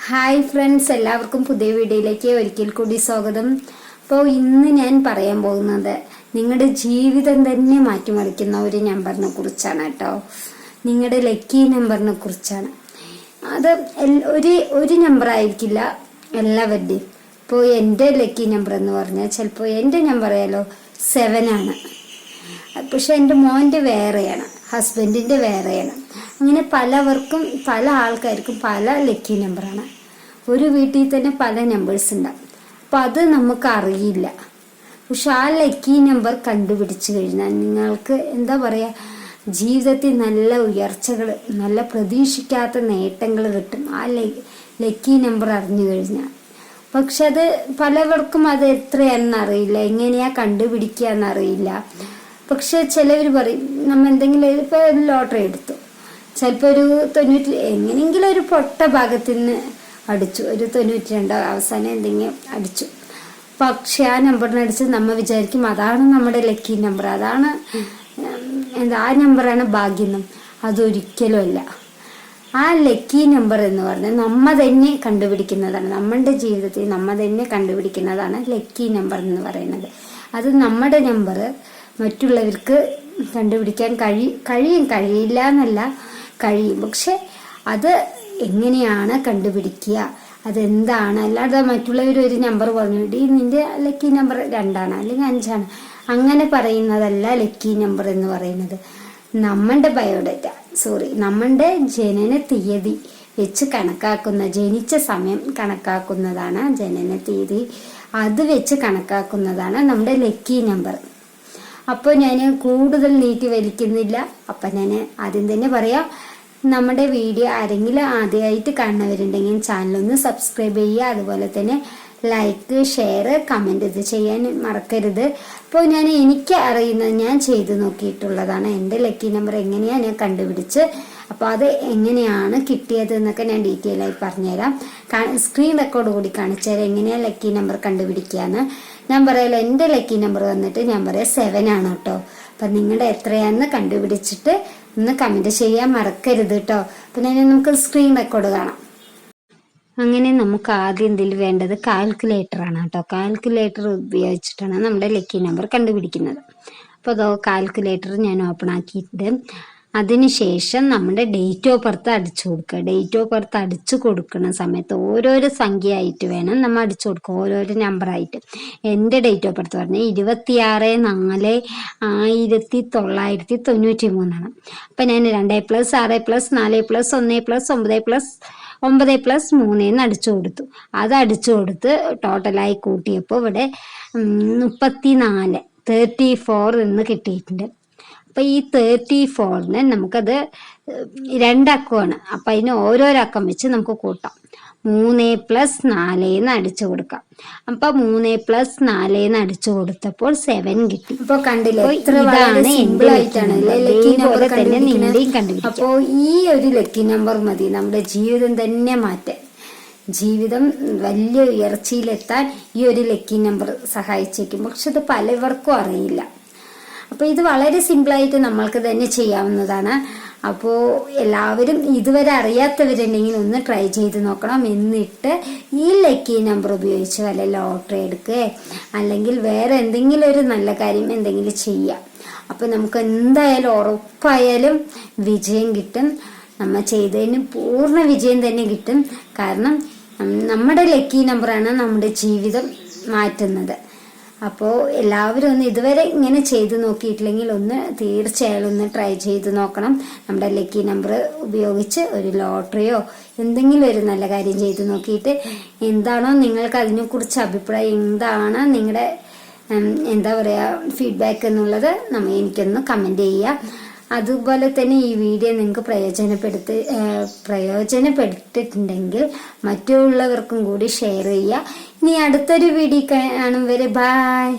Hi friends, എല്ലാവർക്കും പുതിയ വീഡിയോയിലേക്ക് ഒരിക്കൽ കൂടി സ്വാഗതം. അപ്പോൾ ഇന്ന് ഞാൻ പറയാൻ പോകുന്നത് നിങ്ങളുടെ ജീവിതം തന്നെ മാറ്റിമറിക്കുന്ന ഒരു നമ്പറിനെ കുറിച്ചാണ് കേട്ടോ. നിങ്ങളുടെ ലക്കി നമ്പറിനെ കുറിച്ചാണ്. അത് ഒരു നമ്പർ ആയിരിക്കില്ല എല്ലാവരുടെയും. ഇപ്പോൾ എൻ്റെ ലക്കി നമ്പർ എന്ന് പറഞ്ഞാൽ ചിലപ്പോൾ എൻ്റെ നമ്പർ ആയാലോ 7 ആണ്. പക്ഷെ എൻ്റെ മോൻ്റെ വേറെയാണ്, ഹസ്ബൻഡിൻ്റെ വേറെയാണ്. അങ്ങനെ പലവർക്കും പല ആൾക്കാർക്കും പല ലക്കി നമ്പറാണ്. ഒരു വീട്ടിൽ തന്നെ പല നമ്പേഴ്സ് ഉണ്ടാവും. അപ്പം അത് നമുക്ക് അറിയില്ല. പക്ഷെ ആ ലക്കി നമ്പർ കണ്ടുപിടിച്ചു കഴിഞ്ഞാൽ നിങ്ങൾക്ക് എന്താ പറയുക, ജീവിതത്തിൽ നല്ല ഉയർച്ചകൾ, നല്ല പ്രതീക്ഷിക്കാത്ത നേട്ടങ്ങൾ കിട്ടും ആ ലക്കി നമ്പർ അറിഞ്ഞു കഴിഞ്ഞാൽ. പക്ഷെ അത് പലവർക്കും അത് എത്രയാണെന്ന് അറിയില്ല, എങ്ങനെയാ കണ്ടുപിടിക്കുക എന്നറിയില്ല. പക്ഷെ ചിലവർ പറയും, നമ്മൾ എന്തെങ്കിലും ഇപ്പോൾ ലോട്ടറി എടുത്തു, ചിലപ്പോൾ ഒരു 90 എങ്ങനെയെങ്കിലും ഒരു പൊട്ട ഭാഗത്ത് നിന്ന് അടിച്ചു, ഒരു 92 അവസാനം എന്തെങ്കിലും അടിച്ചു. പക്ഷെ ആ നമ്പറിനടിച്ച് നമ്മൾ വിചാരിക്കും അതാണ് നമ്മുടെ ലക്കി നമ്പർ, അതാണ് ആ നമ്പറാണ് ഭാഗ്യം. അതൊരിക്കലും അല്ല. ആ ലക്കി നമ്പർ എന്ന് പറഞ്ഞാൽ നമ്മൾ തന്നെ കണ്ടുപിടിക്കുന്നതാണ്. നമ്മുടെ ജീവിതത്തിൽ നമ്മൾ തന്നെ കണ്ടുപിടിക്കുന്നതാണ് ലക്കി നമ്പർ എന്ന് പറയുന്നത്. അത് നമ്മുടെ നമ്പർ മറ്റുള്ളവർക്ക് കണ്ടുപിടിക്കാൻ കഴിയില്ല എന്നല്ല, കഴിയും. പക്ഷെ അത് എങ്ങനെയാണ് കണ്ടുപിടിക്കുക, അതെന്താണ്? അല്ലാതെ മറ്റുള്ളവർ ഒരു നമ്പർ പറഞ്ഞു, നിന്റെ ലക്കി നമ്പർ 2 അല്ലെങ്കിൽ 5 അങ്ങനെ പറയുന്നതല്ല ലക്കി നമ്പർ എന്ന് പറയുന്നത്. നമ്മളുടെ നമ്മളുടെ ജനന തീയതി വെച്ച് കണക്കാക്കുന്ന, ജനിച്ച സമയം കണക്കാക്കുന്നതാണ് ജനന തീയതി. അത് വെച്ച് കണക്കാക്കുന്നതാണ് നമ്മുടെ ലക്കി നമ്പർ. അപ്പോൾ ഞാൻ കൂടുതൽ നീട്ടി വലിക്കുന്നില്ല. അപ്പം ഞാൻ ആദ്യം തന്നെ പറയാം, നമ്മുടെ വീഡിയോ ആരെങ്കിലും ആദ്യമായിട്ട് കാണുന്നവരുണ്ടെങ്കിൽ ചാനലൊന്ന് സബ്സ്ക്രൈബ് ചെയ്യുക. അതുപോലെ തന്നെ ലൈക്ക്, ഷെയർ, കമൻറ്റ് ഇത് ചെയ്യാൻ മറക്കരുത്. അപ്പോൾ എനിക്ക് അറിയുന്നത് ഞാൻ ചെയ്ത് നോക്കിയിട്ടുള്ളതാണ്. എൻ്റെ ലക്കി നമ്പർ എങ്ങനെയാണ് ഞാൻ കണ്ടുപിടിച്ച്, അപ്പോൾ അത് എങ്ങനെയാണ് കിട്ടിയത് എന്നൊക്കെ ഞാൻ ഡീറ്റെയിൽ ആയി പറഞ്ഞുതരാം. സ്ക്രീൻ റെക്കോർഡ് കൂടി കാണിച്ചു തരാം എങ്ങനെയാണ് ലക്കി നമ്പർ കണ്ടുപിടിക്കുകയെന്ന്. ഞാൻ പറയാലോ, എൻ്റെ ലക്കി നമ്പർ വന്നിട്ട് ഞാൻ പറയാം 7 ആണ് കേട്ടോ. അപ്പം നിങ്ങളുടെ എത്രയാണെന്ന് കണ്ടുപിടിച്ചിട്ട് ഒന്ന് കമൻറ്റ് ചെയ്യാൻ മറക്കരുത് കേട്ടോ. അപ്പം നമുക്ക് സ്ക്രീൻ റെക്കോർഡ് കാണാം. അങ്ങനെ നമുക്ക് ആദ്യം ഇതിൽ വേണ്ടത് കാൽക്കുലേറ്റർ ആണ് കേട്ടോ. കാൽക്കുലേറ്റർ ഉപയോഗിച്ചിട്ടാണ് നമ്മുടെ ലക്കി നമ്പർ കണ്ടുപിടിക്കുന്നത്. അപ്പോൾ അതോ കാൽക്കുലേറ്റർ ഞാൻ ഓപ്പൺ ആക്കിയിട്ട് അതിനുശേഷം നമ്മുടെ ഡേറ്റ് ഓഫ് ബർത്ത് അടിച്ചു കൊടുക്കുക. ഡേറ്റ് ഓഫ് ബർത്ത് അടിച്ചു കൊടുക്കുന്ന സമയത്ത് ഓരോരോ സംഖ്യ ആയിട്ട് വേണം നമ്മൾ അടിച്ചു കൊടുക്കുക, ഓരോരോ നമ്പറായിട്ട്. എൻ്റെ ഡേറ്റ് ഓഫ് ബർത്ത് പറഞ്ഞാൽ 26/4/1993. അപ്പം ഞാൻ 2+6+4+1+9+9+3 എന്ന് അടിച്ചു കൊടുത്തു. അത് അടിച്ചു കൊടുത്ത് ടോട്ടലായി കൂട്ടിയപ്പോൾ ഇവിടെ 34 എന്ന് കിട്ടിയിട്ടുണ്ട്. അപ്പം ഈ 34ന് നമുക്കത് 2 അക്കമാണ്. അപ്പം അതിന് ഓരോരോ അക്കം വെച്ച് നമുക്ക് കൂട്ടാം. 3+4 എന്ന് അടിച്ചു കൊടുക്കാം. അപ്പം 3+4 എന്ന് അടിച്ചു കൊടുത്തപ്പോൾ 7 കിട്ടി. അപ്പൊ കണ്ടില്ലേ, ഇതാണ് സിമ്പിൾ ആയിട്ടാണ് ലക്കി നമ്പർ തന്നെ നിങ്ങളുടെയും കണ്ടുപിടിക്കുക. അപ്പോൾ ഈ ഒരു ലക്കി നമ്പർ മതി നമ്മുടെ ജീവിതം തന്നെ മാറ്റാൻ, ജീവിതം വലിയ ഉയർച്ചയിലെത്താൻ ഈ ഒരു ലക്കി നമ്പർ സഹായിച്ചേക്കും. പക്ഷെ ഇത് പലവർക്കും അറിയില്ല. അപ്പോൾ ഇത് വളരെ സിമ്പിളായിട്ട് നമ്മൾക്ക് തന്നെ ചെയ്യാവുന്നതാണ്. അപ്പോൾ എല്ലാവരും ഇതുവരെ അറിയാത്തവരുണ്ടെങ്കിൽ ഒന്ന് ട്രൈ ചെയ്ത് നോക്കണം. എന്നിട്ട് ഈ ലക്കി നമ്പർ ഉപയോഗിച്ച് വല്ല ലോട്ടറി എടുക്കുക, അല്ലെങ്കിൽ വേറെ എന്തെങ്കിലും ഒരു നല്ല കാര്യം എന്തെങ്കിലും ചെയ്യാം. അപ്പോൾ നമുക്ക് എന്തായാലും ഉറപ്പായാലും വിജയം കിട്ടും. നമ്മൾ ചെയ്തതിന് പൂർണ്ണ വിജയം തന്നെ കിട്ടും. കാരണം നമ്മുടെ ലക്കി നമ്പറാണ് നമ്മുടെ ജീവിതം മാറ്റുന്നത്. അപ്പോൾ എല്ലാവരും ഒന്ന് ഇതുവരെ ഇങ്ങനെ ചെയ്ത് നോക്കിയിട്ടില്ലെങ്കിൽ ഒന്ന് തീർച്ചയായും ഒന്ന് ട്രൈ ചെയ്ത് നോക്കണം. നമ്മുടെ ലക്കി നമ്പർ ഉപയോഗിച്ച് ഒരു ലോട്ടറിയോ എന്തെങ്കിലും ഒരു നല്ല കാര്യം ചെയ്ത് നോക്കിയിട്ട് എന്താണോ നിങ്ങൾക്ക് അതിനെക്കുറിച്ച് അഭിപ്രായം, എന്താണ് നിങ്ങളുടെ എന്താ പറയുക ഫീഡ്ബാക്ക് എന്നുള്ളത് എനിക്കൊന്ന് കമൻറ്റ് ചെയ്യുക. അതുപോലെ തന്നെ ഈ വീഡിയോ നിങ്ങൾക്ക് പ്രയോജനപ്പെട്ടിട്ടുണ്ടെങ്കിൽ മറ്റുള്ളവർക്കും കൂടി ഷെയർ ചെയ്യുക. ഇനി അടുത്തൊരു വീഡിയോ കാണും വരെ ബായ്.